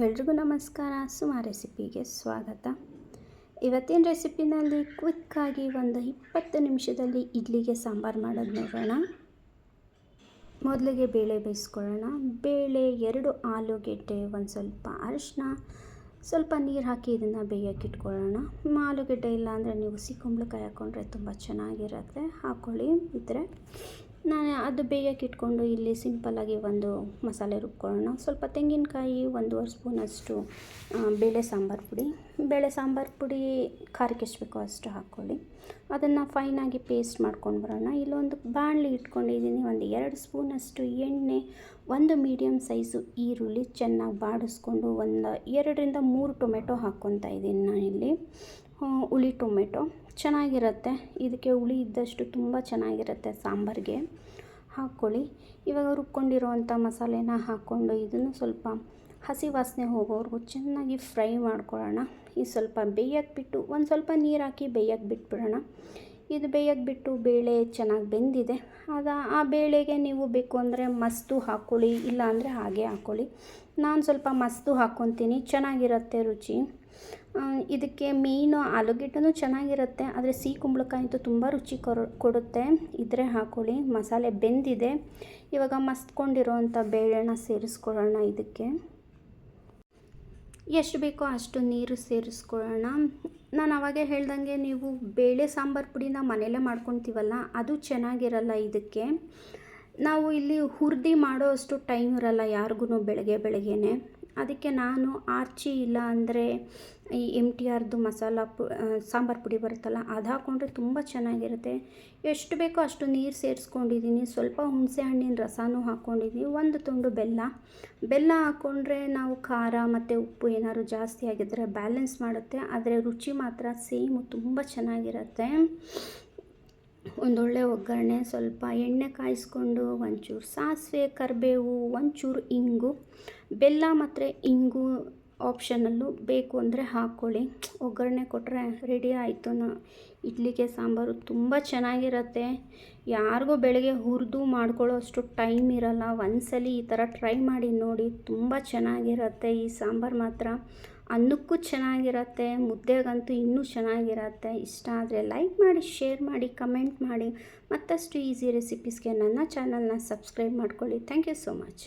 ಎಲ್ರಿಗೂ ನಮಸ್ಕಾರ. ಸುಮಾ ರೆಸಿಪಿಗೆ ಸ್ವಾಗತ. ಇವತ್ತಿನ ರೆಸಿಪಿನಲ್ಲಿ ಕ್ವಿಕ್ಕಾಗಿ ಒಂದು 20 ನಿಮಿಷದಲ್ಲಿ ಇಡ್ಲಿಗೆ ಸಾಂಬಾರು ಮಾಡೋದು ನೋಡೋಣ. ಮೊದಲಿಗೆ ಬೇಳೆ ಬೇಯಿಸ್ಕೊಳ್ಳೋಣ. ಬೇಳೆ 2 ಆಲೂಗೆಡ್ಡೆ, ಒಂದು ಸ್ವಲ್ಪ ಅರಿಶಿನ, ಸ್ವಲ್ಪ ನೀರು ಹಾಕಿ ಇದನ್ನು ಬೇಯೋಕ್ಕೆ ಇಟ್ಕೊಳ್ಳೋಣ. ಆಲೂಗೆಡ್ಡೆ ಇಲ್ಲ ಅಂದರೆ ನೀವು ಕುಂಬಳಕಾಯಿ ಹಾಕ್ಕೊಂಡ್ರೆ ತುಂಬ ಚೆನ್ನಾಗಿರುತ್ತೆ, ಹಾಕ್ಕೊಳ್ಳಿ ಇದ್ದರೆ. ನಾನು ಅದು ಬೇಯೋಕ್ಕೆ ಇಟ್ಕೊಂಡು ಇಲ್ಲಿ ಸಿಂಪಲ್ಲಾಗಿ ಒಂದು ಮಸಾಲೆ ರುಬ್ಕೊಳ್ಳೋಣ. ಸ್ವಲ್ಪ ತೆಂಗಿನಕಾಯಿ, 1.5 ಸ್ಪೂನಷ್ಟು ಬೇಳೆ ಸಾಂಬಾರು ಪುಡಿ ಖಾರಕ್ಕೆ ಎಷ್ಟು ಬೇಕೋ ಅಷ್ಟು ಹಾಕ್ಕೊಳ್ಳಿ. ಅದನ್ನು ಫೈನಾಗಿ ಪೇಸ್ಟ್ ಮಾಡ್ಕೊಂಡು ಬರೋಣ. ಇಲ್ಲೊಂದು ಬಾಣಲಿ ಇಟ್ಕೊಂಡಿದ್ದೀನಿ. ಒಂದು 2 ಸ್ಪೂನಷ್ಟು ಎಣ್ಣೆ, ಒಂದು ಮೀಡಿಯಮ್ ಸೈಜು ಈರುಳ್ಳಿ ಚೆನ್ನಾಗಿ ಬಾಡಿಸ್ಕೊಂಡು, ಒಂದು 2ರಿಂದ 3 ಟೊಮೆಟೊ ಹಾಕ್ಕೊತಾ ಇದ್ದೀನಿ ನಾನಿಲ್ಲಿ. ಹುಳಿ ಟೊಮೆಟೊ ಚೆನ್ನಾಗಿರುತ್ತೆ, ಇದಕ್ಕೆ ಹುಳಿ ಇದ್ದಷ್ಟು ತುಂಬ ಚೆನ್ನಾಗಿರುತ್ತೆ ಸಾಂಬಾರಿಗೆ, ಹಾಕ್ಕೊಳ್ಳಿ. ಇವಾಗ ರುಬ್ಕೊಂಡಿರೋವಂಥ ಮಸಾಲೆನ ಹಾಕ್ಕೊಂಡು ಇದನ್ನು ಸ್ವಲ್ಪ ಹಸಿ ವಾಸನೆ ಹೋಗೋವರೆಗೂ ಚೆನ್ನಾಗಿ ಫ್ರೈ ಮಾಡ್ಕೊಳ್ಳೋಣ. ಇದು ಸ್ವಲ್ಪ ಬೇಯಕ್ಕೆ ಬಿಟ್ಟು ಒಂದು ಸ್ವಲ್ಪ ನೀರು ಹಾಕಿ ಬೇಯಕ್ಕೆ ಬಿಟ್ಬಿಡೋಣ. ಇದು ಬೇಯಕ್ಕೆ ಬಿಟ್ಟು ಬೇಳೆ ಚೆನ್ನಾಗಿ ಬೆಂದಿದೆ. ಆ ಬೇಳೆಗೆ ನೀವು ಬೇಕು ಅಂದರೆ ಮಸ್ತು ಹಾಕ್ಕೊಳ್ಳಿ, ಇಲ್ಲ ಅಂದರೆ ಹಾಗೆ ಹಾಕ್ಕೊಳ್ಳಿ. ನಾನು ಸ್ವಲ್ಪ ಮಸ್ತು ಹಾಕ್ಕೊತೀನಿ, ಚೆನ್ನಾಗಿರುತ್ತೆ ರುಚಿ. ಇದಕ್ಕೆ ಮೇಯ್ನು ಆಲೂಗೆಡ್ಡೆನೂ ಚೆನ್ನಾಗಿರುತ್ತೆ, ಆದರೆ ಕುಂಬಳಕಾಯಿ ಅಂತೂ ತುಂಬ ರುಚಿ ಕೊಡುತ್ತೆ. ಇದ್ರೆ ಹಾಕ್ಕೊಳ್ಳಿ. ಮಸಾಲೆ ಬೆಂದಿದೆ. ಇವಾಗ ಮಸ್ತ್ಕೊಂಡಿರೋವಂಥ ಬೇಳೆನ ಸೇರಿಸ್ಕೊಳ್ಳೋಣ. ಇದಕ್ಕೆ ಎಷ್ಟು ಬೇಕೋ ಅಷ್ಟು ನೀರು ಸೇರಿಸ್ಕೊಳ್ಳೋಣ. ನಾನು ಆವಾಗೇ ಹೇಳ್ದಂಗೆ ನೀವು ಬೇಳೆ ಸಾಂಬಾರು ಪುಡಿನ ಮನೆಯಲ್ಲೇ ಮಾಡ್ಕೊತೀವಲ್ಲ, ಅದು ಚೆನ್ನಾಗಿರಲ್ಲ. ಇದಕ್ಕೆ ನಾವು ಇಲ್ಲಿ ಹುರಿದು ಮಾಡೋ ಅಷ್ಟು ಟೈಮ್ ಇರಲ್ಲ ಯಾರಿಗೂ ಬೆಳಗ್ಗೆನೇ. ಅದಕ್ಕೆ ನಾನು ಆರ್ಚಿ ಇಲ್ಲ ಅಂದರೆ ಈ MTRದು ಸಾಂಬಾರು ಪುಡಿ ಬರುತ್ತಲ್ಲ, ಅದು ಹಾಕ್ಕೊಂಡ್ರೆ ತುಂಬ ಚೆನ್ನಾಗಿರುತ್ತೆ. ಎಷ್ಟು ಬೇಕೋ ಅಷ್ಟು ನೀರು ಸೇರಿಸ್ಕೊಂಡಿದ್ದೀನಿ. ಸ್ವಲ್ಪ ಹುಣಸೆ ಹಣ್ಣಿನ ರಸನೂ ಹಾಕ್ಕೊಂಡಿದ್ದೀನಿ. 1 ತುಂಡು ಬೆಲ್ಲ ಹಾಕ್ಕೊಂಡ್ರೆ ನಾವು ಖಾರ ಮತ್ತು ಉಪ್ಪು ಏನಾದ್ರು ಜಾಸ್ತಿ ಆಗಿದ್ದರೆ ಬ್ಯಾಲೆನ್ಸ್ ಮಾಡುತ್ತೆ, ಆದರೆ ರುಚಿ ಮಾತ್ರ ಸೇಮು ತುಂಬ ಚೆನ್ನಾಗಿರುತ್ತೆ. ಒಂದೊಳ್ಳೆ ಒಗ್ಗರಣೆ, ಸ್ವಲ್ಪ ಎಣ್ಣೆ ಕಾಯಿಸ್ಕೊಂಡು, ಒಂಚೂರು ಸಾಸಿವೆ, ಕರಿಬೇವು, ಒಂಚೂರು ಇಂಗು. ಬೆಲ್ಲ ಮತ್ತು ಇಂಗು ಆಪ್ಷನಲ್ಲು, ಬೇಕು ಅಂದರೆ ಹಾಕ್ಕೊಳ್ಳಿ. ಒಗ್ಗರಣೆ ಕೊಟ್ಟರೆ ರೆಡಿ ಆಯಿತು ಇಡ್ಲಿಗೆ ಸಾಂಬಾರು. ತುಂಬ ಚೆನ್ನಾಗಿರುತ್ತೆ. ಯಾರಿಗೂ ಬೆಳಗ್ಗೆ ಹುರಿದು ಮಾಡ್ಕೊಳ್ಳೋ ಅಷ್ಟು ಟೈಮ್ ಇರಲ್ಲ. ಒಂದ್ಸಲಿ ಈ ಥರ ಟ್ರೈ ಮಾಡಿ ನೋಡಿ, ತುಂಬ ಚೆನ್ನಾಗಿರುತ್ತೆ ಈ ಸಾಂಬಾರು ಮಾತ್ರ. ಅನ್ನಕ್ಕೂ ಚೆನ್ನಾಗಿರುತ್ತೆ, ಮುದ್ದೆಗಂತೂ ಇನ್ನೂ ಚೆನ್ನಾಗಿರುತ್ತೆ. ಇಷ್ಟ ಆದರೆ ಲೈಕ್ ಮಾಡಿ, ಶೇರ್ ಮಾಡಿ, ಕಮೆಂಟ್ ಮಾಡಿ. ಮತ್ತಷ್ಟು ಈಸಿ ರೆಸಿಪೀಸ್ಗೆ ನನ್ನ ಚಾನಲ್ನ ಸಬ್ಸ್ಕ್ರೈಬ್ ಮಾಡ್ಕೊಳ್ಳಿ. Thank you so much.